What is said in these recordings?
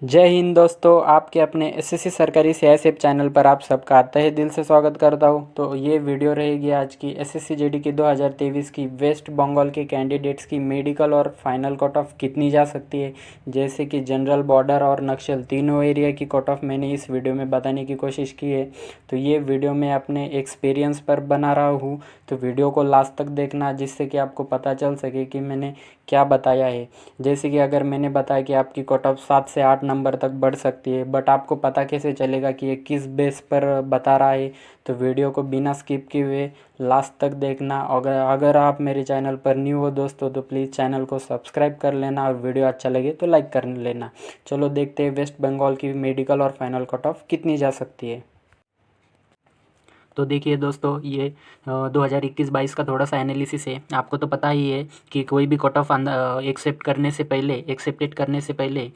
जय हिंद दोस्तों, आपके अपने एसएससी सरकारी सीआईएसएफ चैनल पर आप सबका तहे दिल से स्वागत करता हूं। तो ये वीडियो रहेगी आज की एसएससी जीडी की 2023 की वेस्ट बंगाल के कैंडिडेट्स की मेडिकल और फाइनल कट ऑफ कितनी जा सकती है। जैसे कि जनरल, बॉर्डर और नक्सल तीनों एरिया की कट ऑफ मैंने इस वीडियो में बताने की कोशिश की है। तो ये वीडियो मैं अपने एक्सपीरियंस पर बना रहा हूँ, तो वीडियो को लास्ट तक देखना जिससे कि आपको पता चल सके कि मैंने क्या बताया है। जैसे कि अगर मैंने बताया कि आपकी कट ऑफ 7 से 8 नंबर तक बढ़ सकती है, बट आपको पता कैसे चलेगा कि ये किस बेस पर बता रहा है। तो वीडियो को बिना स्किप किए हुए लास्ट तक देखना। अगर आप मेरे चैनल पर न्यू हो दोस्तों, तो प्लीज़ चैनल को सब्सक्राइब कर लेना और वीडियो अच्छा लगे तो लाइक कर लेना। चलो देखते हैं वेस्ट बंगाल की मेडिकल और फाइनल कट ऑफ कितनी जा सकती है। तो देखिए दोस्तों, ये 2021-22 का थोड़ा सा एनालिसिस है। आपको तो पता ही है कि कोई भी कट ऑफ एक्सेप्टेड करने से पहले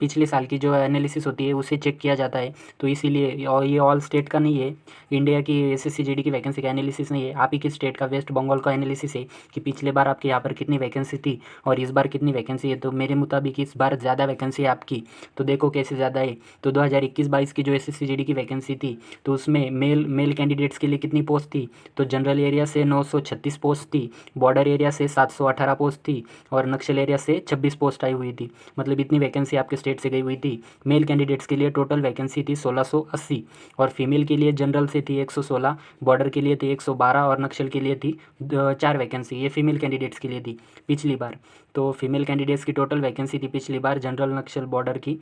पिछले साल की जो एनालिसिस होती है उसे चेक किया जाता है। तो इसीलिए, और ये ऑल स्टेट का नहीं है, इंडिया की एसएससी जीडी की वैकेंसी का एनालिसिस नहीं है, आप ही की स्टेट का वेस्ट बंगाल का एनालिसिस है कि पिछले बार आपके यहाँ पर कितनी वैकेंसी थी और इस बार कितनी वैकेंसी है। तो मेरे मुताबिक इस बार ज़्यादा वैकेंसी है आपकी। तो देखो कैसे ज़्यादा है। तो 2021-22 की जो एसएससी जीडी की वैकेंसी थी, तो उसमें मेल कैंडिडेट्स के लिए कितनी पोस्ट थी। तो जनरल एरिया से 936 पोस्ट थी, बॉर्डर एरिया से 718 पोस्ट थी और नक्सल एरिया से 26 पोस्ट आई हुई थी। मतलब इतनी वैकेंसी आपके स्टेट से गई हुई थी। मेल कैंडिडेट्स के लिए टोटल वैकेंसी थी 1680 और फीमेल के लिए जनरल से थी 116, बॉर्डर के लिए थी 112 और नक्सल के लिए थी 4 वैकेंसी। ये फीमेल कैंडिडेट्स के लिए थी पिछली बार। तो फीमेल कैंडिडेट्स की टोटल वैकेंसी थी पिछली बार जनरल, नक्सल, बॉर्डर की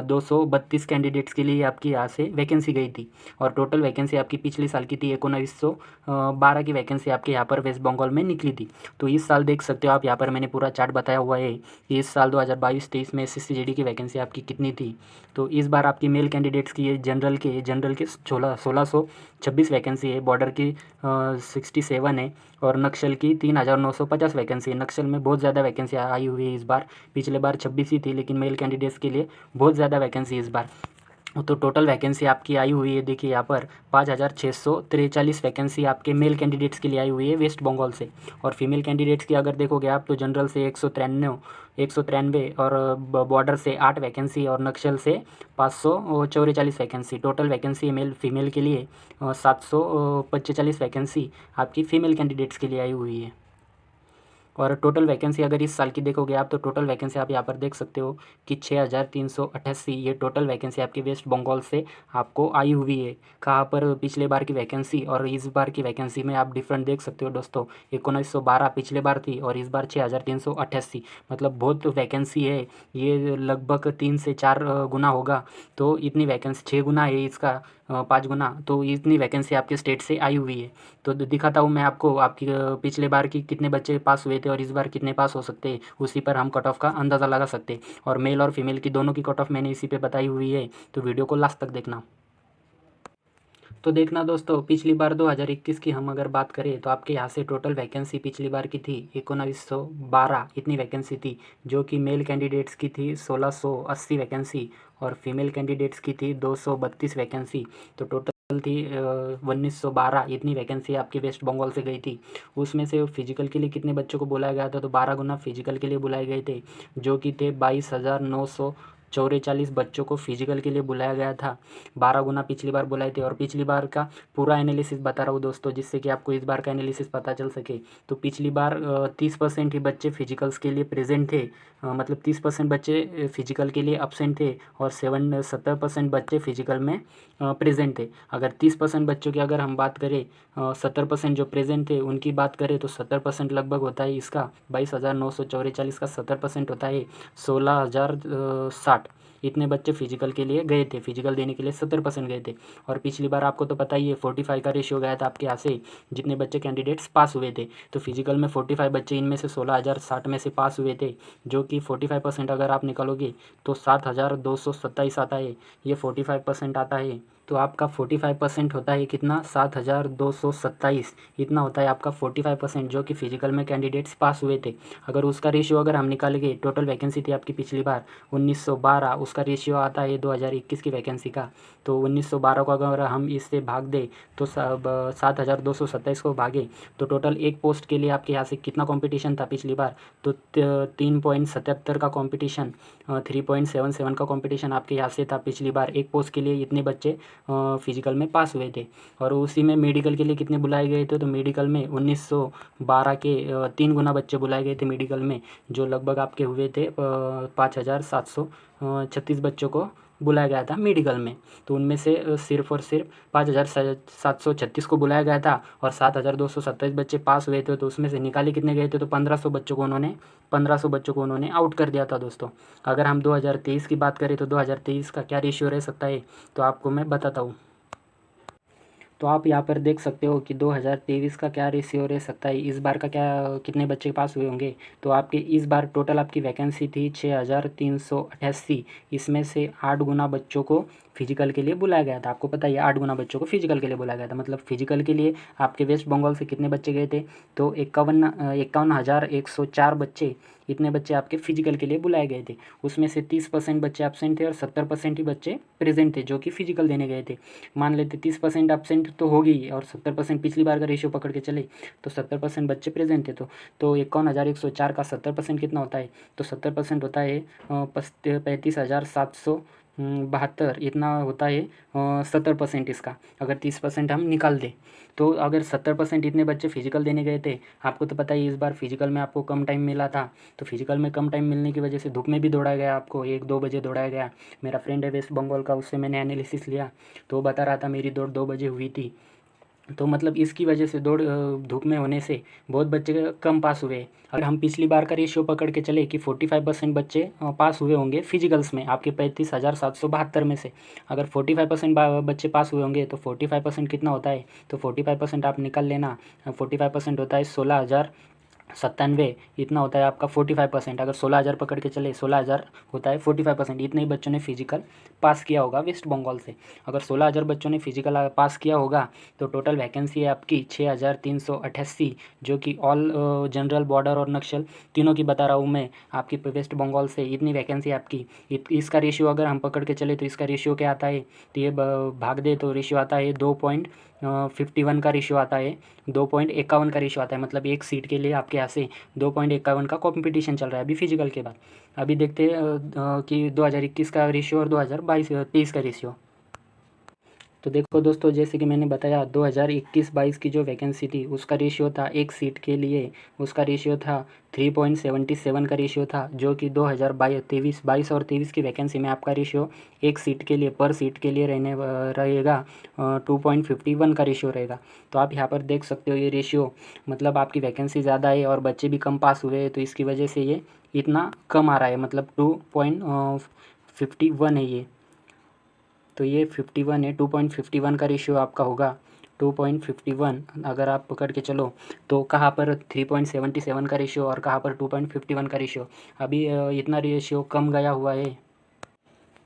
232 कैंडिडेट्स के लिए आपकी यहाँ से वैकेंसी गई थी। और टोटल वैकेंसी आपकी पिछले साल की थी 1912 की वैकेंसी आपके यहाँ पर वेस्ट बंगाल में निकली थी। तो इस साल देख सकते हो आप, यहाँ पर मैंने पूरा चार्ट बताया हुआ है कि इस साल 2022-23 में एसएससी जीडी की वैकेंसी आपकी कितनी थी। तो इस बार आपकी मेल कैंडिडेट्स की ये जनरल के 1626 वैकेंसी है, बॉर्डर की 67 है और नक्सल की 3950 वैकेंसी है। नक्सल में बहुत ज़्यादा वैकेंसी आई हुई है इस बार। पिछले बार 26 ही थी, लेकिन मेल कैंडिडेट्स के लिए बहुत ज़्यादा वैकेंसी इस बार। तो टोटल वैकेंसी आपकी आई हुई है, देखिए यहाँ पर 5643 वैकेंसी आपके मेल कैंडिडेट्स के लिए आई हुई है वेस्ट बंगाल से। और फीमेल कैंडिडेट्स की अगर देखोगे आप, तो जनरल से 193 और बॉर्डर से 8 वैकेंसी और नक्सल से 544 vacancy. Total vacancy male female के लिए 745 वैकेंसी आपकी फीमेल कैंडिडेट्स के लिए आई हुई है। और टोटल वैकेंसी अगर इस साल की देखोगे आप, तो टोटल वैकेंसी आप यहाँ पर देख सकते हो कि 6388 ये टोटल वैकेंसी आपकी वेस्ट बंगाल से आपको आई हुई है। कहाँ पर पिछले बार की वैकेंसी और इस बार की वैकेंसी में आप डिफरेंट देख सकते हो दोस्तों। 1912 पिछले बार थी और इस बार 6388, मतलब बहुत वैकेंसी है। ये लगभग 3 से 4 गुना होगा। तो इतनी वैकेंसी 6 गुना है इसका, 5 गुना। तो इतनी वैकेंसी आपके स्टेट से आई हुई है। तो दिखाता हूँ मैं आपको आपकी पिछले बार की कितने बच्चे पास हुए थे और इस बार कितने पास हो सकते हैं, उसी पर हम कट ऑफ का अंदाज़ा लगा सकते हैं। और मेल और फीमेल की दोनों की कट ऑफ मैंने इसी पे बताई हुई है, तो वीडियो को लास्ट तक देखना। तो देखना दोस्तों, पिछली बार 2021 की हम अगर बात करें, तो आपके यहाँ से टोटल वैकेंसी पिछली बार की थी 1912 इतनी वैकेंसी थी, जो कि मेल कैंडिडेट्स की थी 1680 वैकेंसी और फीमेल कैंडिडेट्स की थी 232 वैकेंसी। तो टोटल थी 1912 इतनी वैकेंसी आपकी वेस्ट बंगाल से गई थी। उसमें से फिजिकल के लिए कितने बच्चों को बुलाया गया था, तो 12 गुना फिजिकल के लिए बुलाए गए थे, जो कि थे 22,944 बच्चों को फिजिकल के लिए बुलाया गया था। 12 गुना पिछली बार बुलाए थे। और पिछली बार का पूरा एनालिसिस बता रहा हूँ दोस्तों, जिससे कि आपको इस बार का एनालिसिस पता चल सके। तो पिछली बार 30% ही बच्चे फिजिकल्स के लिए प्रेजेंट थे, मतलब 30% बच्चे फिजिकल के लिए अब्सेंट थे और 70% बच्चे फिजिकल में प्रेजेंट थे। अगर 30% बच्चों की अगर हम बात करें, 70% जो प्रेजेंट थे उनकी बात करें, तो 70% लगभग होता है इसका 22,944 का 70% होता है 16,060। इतने बच्चे फिजिकल के लिए गए थे, फिजिकल देने के लिए 70% गए थे। और पिछली बार आपको तो पता ही है 45 का रेशियो गया था आपके यहाँ से, जितने बच्चे कैंडिडेट्स पास हुए थे। तो फिजिकल में 45 बच्चे, इनमें से 16,060 में से पास हुए थे, जो कि 45% अगर आप निकालोगे तो 7,227 आता है। ये 45% आता है तो आपका 45% होता है कितना, 7,227 इतना होता है आपका 45%, जो कि फिजिकल में कैंडिडेट्स पास हुए थे। अगर उसका रेशियो अगर हम निकाल गए, टोटल वैकेंसी थी आपकी पिछली बार 1912, उसका रेशियो आता है 2021 की वैकेंसी का, तो 1912 को अगर हम इससे भाग दें तो 7,227 को भागे तो टोटल एक पोस्ट के लिए आपके यहाँ से कितना कंपटीशन था पिछली बार, तो 3.77 का कंपटीशन, 3.77 का कंपटीशन आपके यहाँ से था पिछली बार। एक पोस्ट के लिए इतने बच्चे फिजिकल में पास हुए थे। और उसी में मेडिकल के लिए कितने बुलाए गए थे, तो मेडिकल में 1912 के 3 गुना बच्चे बुलाए गए थे मेडिकल में, जो लगभग आपके हुए थे 5,736 बच्चों को बुलाया गया था मेडिकल में। तो उनमें से सिर्फ और सिर्फ 5,736 को बुलाया गया था और 7,227 बच्चे पास हुए थे। तो उसमें से निकाले कितने गए थे, तो 1,500 बच्चों को उन्होंने आउट कर दिया था दोस्तों। अगर हम 2023 की बात करें तो 2023 का क्या रेशियो रह सकता है, तो आपको मैं बताता हूँ। तो आप यहाँ पर देख सकते हो कि 2023 का क्या रेशियो रह सकता है, इस बार का क्या कितने बच्चे पास हुए होंगे। तो आपके इस बार टोटल आपकी वैकेंसी थी 6,388, इसमें से 8 गुना बच्चों को फिजिकल के लिए बुलाया गया था। आपको पता है 8 गुना बच्चों को फिजिकल के लिए बुलाया गया था, मतलब फिजिकल के लिए आपके वेस्ट बंगाल से कितने बच्चे गए थे, तो 51,104 बच्चे, इतने बच्चे आपके फिजिकल के लिए बुलाए गए थे। उसमें से 30% बच्चे एब्सेंट थे और 70% ही बच्चे प्रेजेंट थे जो कि फिजिकल देने गए थे। मान लेते 30% एब्सेंट तो हो गई और 70% पिछली बार का रेशियो पकड़ के चले तो 70% बच्चे प्रेजेंट थे। तो 51,104 का 70% कितना होता है, तो 70% होता है 35,772 इतना होता है 70% इसका। अगर 30% हम निकाल दें तो अगर 70% इतने बच्चे फिजिकल देने गए थे, आपको तो पता ही इस बार फिजिकल में आपको कम टाइम मिला था। तो फिजिकल में कम टाइम मिलने की वजह से धूप में भी दौड़ाया गया, आपको 1-2 बजे दौड़ाया गया। मेरा फ्रेंड है वेस्ट बंगाल का, उससे मैंने एनालिसिस लिया तो वो बता रहा था मेरी दौड़ 2 बजे हुई थी। तो मतलब इसकी वजह से धूप में होने से बहुत बच्चे कम पास हुए। अगर हम पिछली बार का रेशियो पकड़ के चले कि 45% बच्चे पास हुए होंगे फिजिकल्स में आपके 35,772 में से, अगर 45% बच्चे पास हुए होंगे तो 45% कितना होता है, तो 45% आप निकल लेना। 45% होता है 16,097, इतना होता है आपका 45%। अगर 16,000 पकड़ के चले, 16,000 होता है 45%। इतने ही बच्चों ने फिजिकल पास किया होगा वेस्ट बंगाल से। अगर 16,000 बच्चों ने फिजिकल पास किया होगा तो टोटल वैकेंसी है आपकी 6,388, जो कि ऑल जनरल, बॉर्डर और नक्सल तीनों की बता रहा हूँ मैं। आपकी वेस्ट बंगाल से इतनी वैकेंसी आपकी, इसका रेशियो अगर हम पकड़ के चले तो इसका रेशियो क्या आता है, तो ये भाग दे तो रेशियो आता है 2.51 का रेशियो आता है, 2.51 का रेशियो आता है। मतलब एक सीट के लिए आपके यहाँ से 2.51 का कॉम्पिटिशन चल रहा है अभी फिजिकल के बाद। अभी देखते हैं कि 2021 का रेशियो और 2023 का रेशियो। तो देखो दोस्तों, जैसे कि मैंने बताया 2021-22 की जो वैकेंसी थी उसका रेशियो था एक सीट के लिए, उसका रेशियो था 3.77 का रेशियो था, जो कि 2022 और 23 की वैकेंसी में आपका रेशियो एक सीट के लिए, पर सीट के लिए रहेगा 2.51 का रेशियो रहेगा। तो आप यहाँ पर देख सकते हो ये रेशियो, मतलब आपकी वैकेंसी ज़्यादा है और बच्चे भी कम पास हुए हैं, तो इसकी वजह से ये इतना कम आ रहा है, मतलब 2.51 है ये। तो ये 51 है, 2.51 का रेशियो आपका होगा 2.51। अगर आप पकड़ के चलो तो कहाँ पर 3.77 का रेशियो और कहाँ पर 2.51 का रेशियो, अभी इतना रेशियो कम गया हुआ है।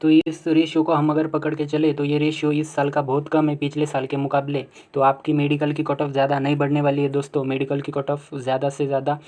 तो इस रेशियो को हम अगर पकड़ के चले तो ये रेशियो इस साल का बहुत कम है पिछले साल के मुकाबले। तो आपकी मेडिकल की कट ऑफ ज़्यादा नहीं बढ़ने वाली है दोस्तों, मेडिकल की कट ऑफ ज़्यादा से ज़्यादा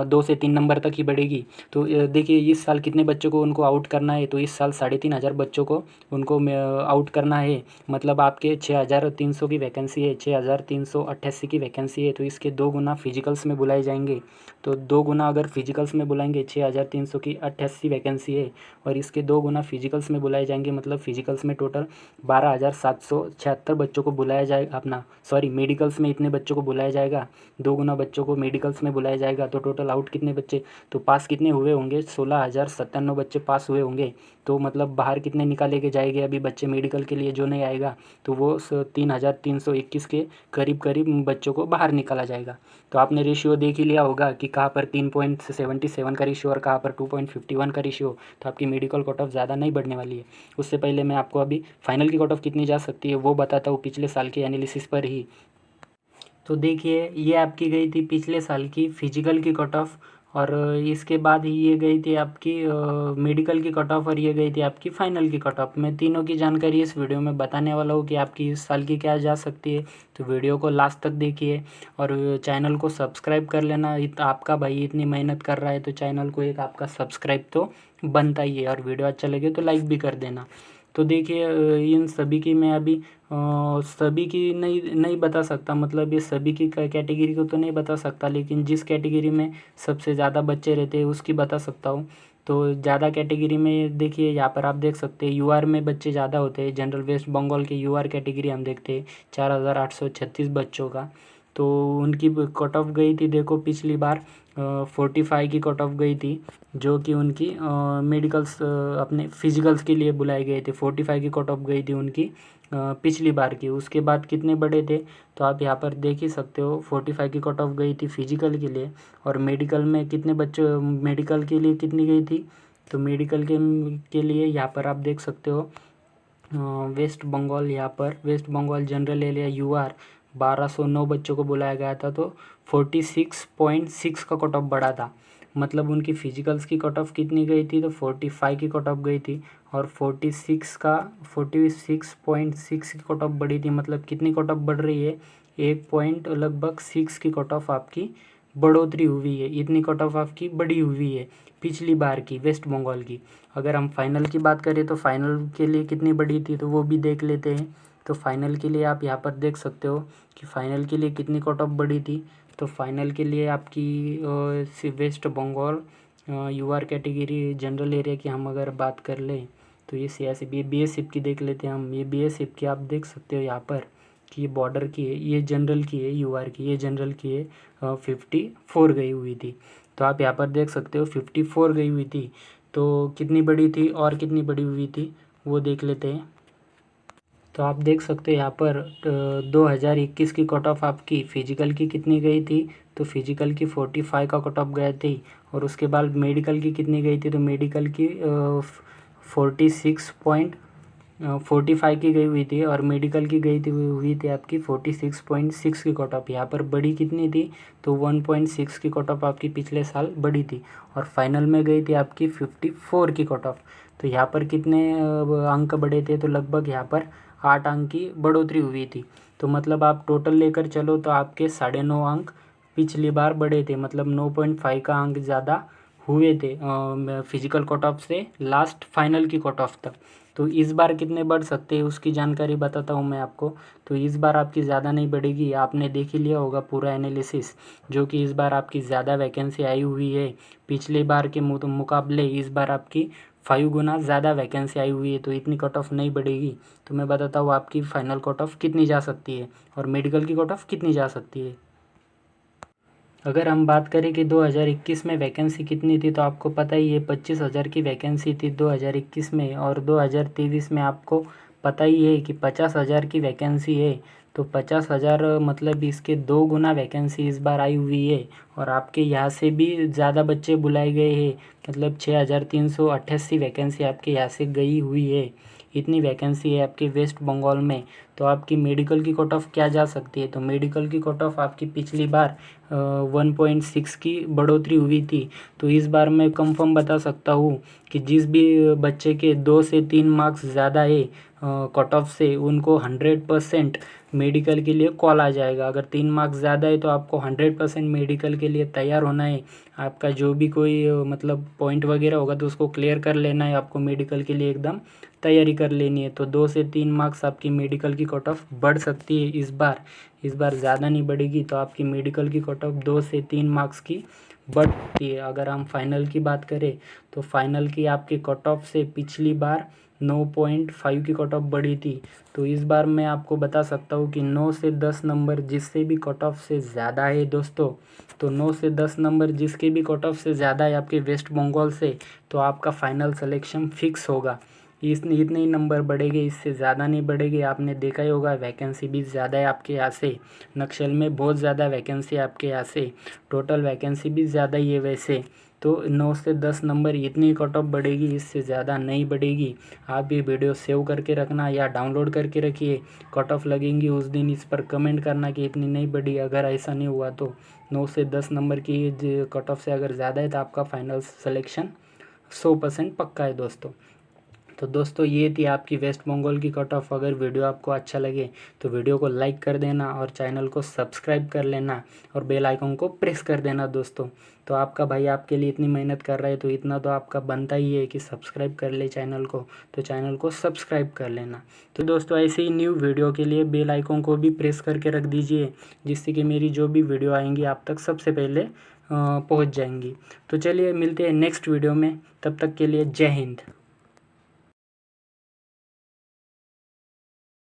2 से 3 नंबर तक ही बढ़ेगी। तो देखिए इस साल कितने बच्चों को उनको आउट करना है, तो इस साल 3,500 बच्चों को उनको आउट करना है। मतलब आपके 6,300 की वैकेंसी है, 6,388 की वैकेंसी है, तो इसके 2 गुना फिजिकल्स में बुलाए जाएंगे। तो 2 गुना अगर फिजिकल्स में बुलाएंगे, 6,300 की 88 वैकेंसी है और इसके 2 गुना फिजिकल्स में बुलाए जाएंगे, मतलब फिजिकल्स में टोटल 12,776 बच्चों को बुलाया जाएगा, अपना सॉरी मेडिकल्स में इतने बच्चों को बुलाया जाएगा, 2 गुना बच्चों को मेडिकल्स में बुलाया जाएगा। तो टोटल आउट कितने बच्चे, तो पास कितने हुए होंगे, 16,097 बच्चे पास हुए होंगे। तो मतलब बाहर कितने निकाले के जाएंगे अभी बच्चे मेडिकल के लिए जो नहीं आएगा, तो वो 3,321 के करीब करीब बच्चों को बाहर निकाला जाएगा। तो आपने रेशियो देख ही लिया होगा कि कहाँ पर 3.77 का रेशियो और कहाँ पर 2.51 का रेशियो। तो आपकी मेडिकल कट ऑफ ज़्यादा नहीं बढ़ने वाली है। उससे पहले मैं आपको अभी फाइनल की कट ऑफ कितनी जा सकती है वो बताता हूँ पिछले साल के एनालिसिस पर ही। तो देखिए ये आपकी गई थी पिछले साल की फिजिकल की कट ऑफ और इसके बाद ही ये गई थी आपकी मेडिकल की कट ऑफ और ये गई थी आपकी फ़ाइनल की कट ऑफ। मैं तीनों की जानकारी इस वीडियो में बताने वाला हूँ कि आपकी इस साल की क्या जा सकती है। तो वीडियो को लास्ट तक देखिए और चैनल को सब्सक्राइब कर लेना। आपका भाई इतनी मेहनत कर रहा है तो चैनल को एक आपका सब्सक्राइब तो बनता ही है, और वीडियो अच्छा लगे तो लाइक भी कर देना। तो देखिए इन सभी की मैं अभी सभी की नहीं नहीं बता सकता, मतलब ये सभी की कैटेगरी को तो नहीं बता सकता, लेकिन जिस कैटेगरी में सबसे ज़्यादा बच्चे रहते हैं उसकी बता सकता हूँ। तो ज़्यादा कैटेगरी में देखिए यहाँ पर आप देख सकते हैं यूआर में बच्चे ज़्यादा होते हैं। जनरल वेस्ट बंगाल के यूआर कैटेगरी हम देखते हैं 4836 बच्चों का। तो उनकी कट ऑफ गई थी, देखो पिछली बार 45 की कट ऑफ गई थी, जो कि उनकी मेडिकल्स अपने फिजिकल्स के लिए बुलाए गए थे। 45 की कट ऑफ गई थी उनकी पिछली बार की। उसके बाद कितने बड़े थे तो आप यहाँ पर देख ही सकते हो। 45 की कट ऑफ गई थी फिजिकल के लिए, और मेडिकल में कितने बच्चे मेडिकल के लिए कितनी गई थी तो मेडिकल के लिए यहाँ पर आप देख सकते हो वेस्ट बंगाल, यहाँ पर West Bengal general area UR 1209 बच्चों को बुलाया गया था। तो 46.6 का कट ऑफ बढ़ा था, मतलब उनकी फिजिकल्स की कट ऑफ कितनी गई थी तो 45 की कट ऑफ गई थी, और 46.6 की कट ऑफ बढ़ी थी। मतलब कितनी कट ऑफ बढ़ रही है, 1 पॉइंट लगभग 6 की कट ऑफ आपकी बढ़ोतरी हुई है। इतनी कट ऑफ आपकी बढ़ी हुई है पिछली बार की वेस्ट बंगाल की। अगर हम फाइनल की बात करें तो फाइनल के लिए कितनी बढ़ी थी तो वो भी देख लेते हैं। तो फाइनल के लिए आप यहाँ पर देख सकते हो कि फ़ाइनल के लिए कितनी कट ऑफ बढ़ी थी। तो फाइनल के लिए आपकी West Bengal UR category general area की हम अगर बात कर लें तो ये CICP, ये BSF की देख लेते हैं हम। ये BSF की आप देख सकते हो यहाँ पर कि ये बॉर्डर की है, ये जनरल की है, यूआर की, ये जनरल की है। 54 गई हुई थी। तो आप यहाँ पर देख सकते हो 54 गई हुई थी। तो कितनी बड़ी थी और कितनी बड़ी हुई थी वो देख लेते हैं। तो आप देख सकते हैं यहाँ पर 2021 की कट ऑफ आपकी फ़िजिकल की कितनी गई थी तो फिजिकल की 45 का कट ऑफ गया थी। और उसके बाद मेडिकल की कितनी गई थी तो मेडिकल की 45 की गई हुई थी, और मेडिकल की गई थी हुई थी आपकी 46.6 की कट ऑफ। यहाँ पर बड़ी कितनी थी तो 1.6 की कट ऑफ आपकी पिछले साल बड़ी थी, और फाइनल में गई थी आपकी 54 की कट ऑफ। तो यहाँ पर कितने अंक बढ़े थे तो लगभग यहाँ पर 8 अंक की बढ़ोतरी हुई थी। तो मतलब आप टोटल लेकर चलो तो आपके 9.5 अंक पिछली बार बढ़े थे, मतलब 9.5 का अंक ज़्यादा हुए थे फिजिकल कट ऑफ से लास्ट फाइनल की कट ऑफ तक। तो इस बार कितने बढ़ सकते हैं उसकी जानकारी बताता हूँ मैं आपको। तो इस बार आपकी ज़्यादा नहीं बढ़ेगी, आपने देख ही लिया होगा पूरा एनालिसिस, जो कि इस बार आपकी ज़्यादा वैकेंसी आई हुई है पिछले बार के मुकाबले। इस बार आपकी 5 गुना ज़्यादा वैकेंसी आई हुई है, तो इतनी कट ऑफ नहीं बढ़ेगी। तो मैं बताता हूँ आपकी फ़ाइनल कट ऑफ कितनी जा सकती है और मेडिकल की कट ऑफ कितनी जा सकती है। अगर हम बात करें कि 2021 में वैकेंसी कितनी थी तो आपको पता ही है 25,000 की वैकेंसी थी 2021 में, और 2023 में आपको पता ही है कि 50,000 की वैकेंसी है। तो 50,000 मतलब इसके 2 गुना वैकेंसी इस बार आई हुई है, और आपके यहाँ से भी ज़्यादा बच्चे बुलाए गए हैं, मतलब 6,388 वैकेंसी आपके यहाँ से गई हुई है। इतनी वैकेंसी है आपके वेस्ट बंगाल में। तो आपकी मेडिकल की कट ऑफ क्या जा सकती है तो मेडिकल की कट ऑफ आपकी पिछली बार 1.6 की बढ़ोतरी हुई थी। तो इस बार मैं कंफर्म बता सकता हूँ कि जिस भी बच्चे के 2 से 3 मार्क्स ज़्यादा है कट ऑफ से, उनको 100% मेडिकल के लिए कॉल आ जाएगा। अगर 3 मार्क्स ज़्यादा है तो आपको 100% मेडिकल के लिए तैयार होना है। आपका जो भी कोई मतलब पॉइंट वगैरह होगा तो उसको क्लियर कर लेना है, आपको मेडिकल के लिए एकदम तैयारी कर लेनी है। तो 2 से 3 मार्क्स आपकी मेडिकल की कट ऑफ बढ़ सकती है इस बार। इस बार ज़्यादा नहीं बढ़ेगी, तो आपकी मेडिकल की कट ऑफ 2 से 3 मार्क्स की बढ़ सकती है। अगर हम फाइनल की बात करें तो फाइनल की आपकी कट ऑफ से पिछली बार 9.5 की कट ऑफ बढ़ी थी। तो इस बार मैं आपको बता सकता हूँ कि 9 से 10 नंबर जिससे भी कट ऑफ से ज़्यादा है दोस्तों, तो 9 से 10 नंबर जिसके भी कट ऑफ से ज़्यादा है आपके वेस्ट बंगाल से, तो आपका फाइनल सिलेक्शन फिक्स होगा। इतने इतने ही नंबर बढ़ेंगे, इससे ज़्यादा नहीं बढ़ेंगे। आपने देखा ही होगा वैकेंसी भी ज़्यादा है आपके यहाँ से, नक्सल में बहुत ज़्यादा वैकेंसी है आपके यहाँ से, टोटल वैकेंसी भी ज़्यादा ही है वैसे। तो 9 से 10 नंबर इतनी कट ऑफ बढ़ेगी, इससे ज़्यादा नहीं बढ़ेगी। आप ये वीडियो सेव करके रखना या डाउनलोड करके रखिए। कट ऑफ लगेंगी उस दिन इस पर कमेंट करना कि इतनी नहीं बढ़ी। अगर ऐसा नहीं हुआ तो 9 से 10 नंबर की कट ऑफ से अगर ज़्यादा है तो आपका फाइनल सिलेक्शन 100% पक्का है दोस्तों। तो दोस्तों ये थी आपकी वेस्ट बंगाल की कट ऑफ। अगर वीडियो आपको अच्छा लगे तो वीडियो को लाइक कर देना और चैनल को सब्सक्राइब कर लेना और बेल आइकन को प्रेस कर देना दोस्तों। तो आपका भाई आपके लिए इतनी मेहनत कर रहा है तो इतना तो आपका बनता ही है कि सब्सक्राइब कर ले चैनल को, तो चैनल को सब्सक्राइब कर लेना। तो दोस्तों ऐसे ही न्यू वीडियो के लिए बेल आइकन को भी प्रेस करके रख दीजिए, जिससे कि मेरी जो भी वीडियो आएंगी आप तक सबसे पहले पहुंच जाएंगी। तो चलिए मिलते हैं नेक्स्ट वीडियो में, तब तक के लिए जय हिंद।